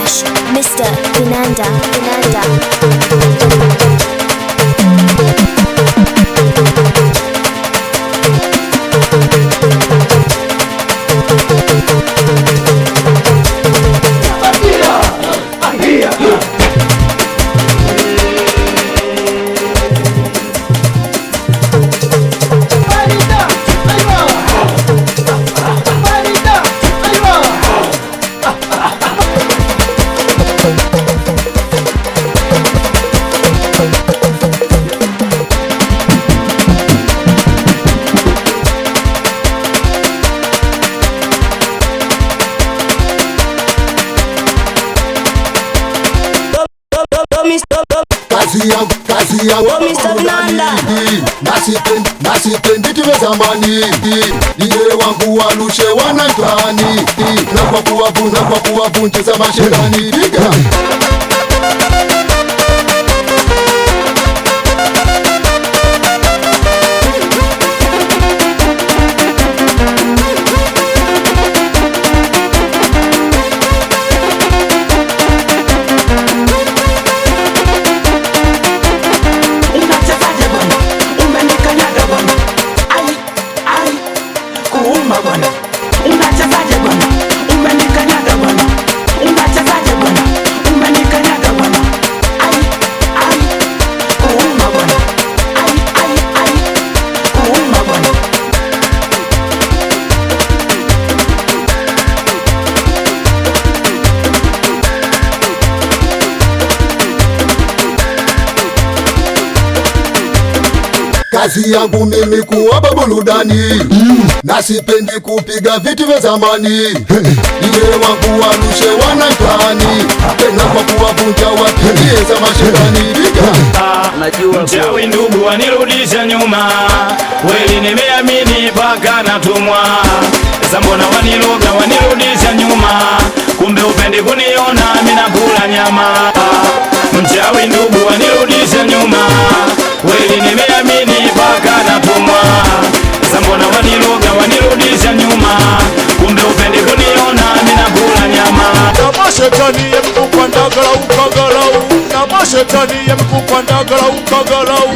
Ash, Mr. Vinanda. Kazi yangu nasipendi tuwe zamani. DJ wangu walushe wanatani na kwa kuwavunjeza mashetani. Kazi yangu mimi kuwapa burudani, nasipendi kupiga vitu vya zamani. DJ wangu walushe wanatani tena kwa kuwavunja wakieza mashetani. Mchawi ndugu wanirudisha nyuma, kweli nimeamini paka natumwa. Sasa mbona waniroga wanirudisha nyuma, kumbe upendi kuniona mina kula nyama. Mchawi ndugu wanirudisha nyuma, kweli nimeamini paka natumwa. Sasa mbona waniroga wanirudisha nyuma, kumbe upendi kuniona mina kula nyama. Na mashetani yamekupa ndagala ukagalau, na mashetani yamekupa ndagala ukagalau.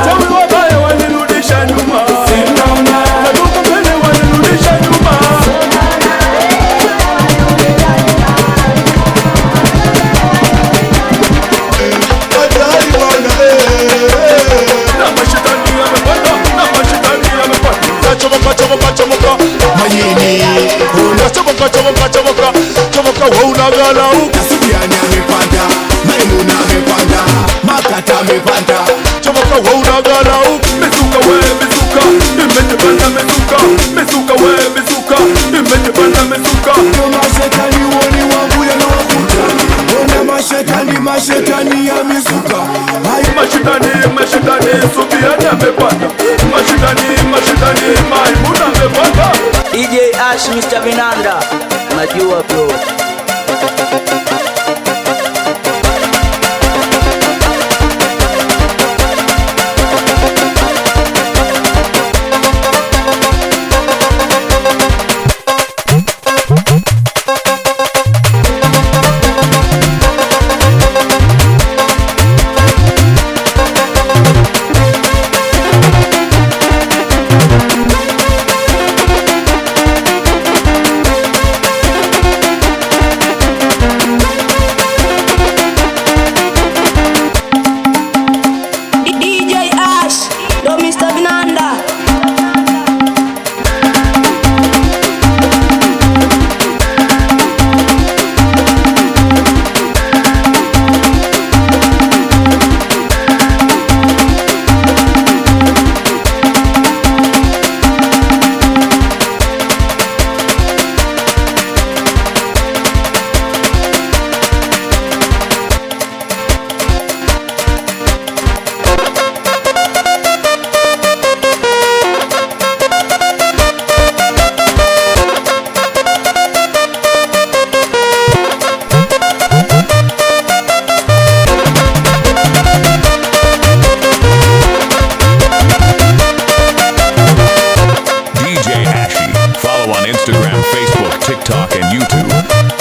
Chawi wabaya wanirudisha nyuma, na duka mbele wanirudisha nyuma. Chomoka mayini chomoka waunagalau. Kasubiani amepanda, Maimuna amepanda, Makata amepanda. Chomoka waunagalau. Mesuka we mesuka, imejibanda mesuka. Mesuka we mesuka, imejibanda mesuka. Mashetani woni wangu yanawakuta, ona mashetani ya misuka. Mashetani Subiani amepanda, mashetani Maimuna amepanda. DJ Ash, Mr. Vinanda, najua bro. Instagram, Facebook, TikTok, and YouTube.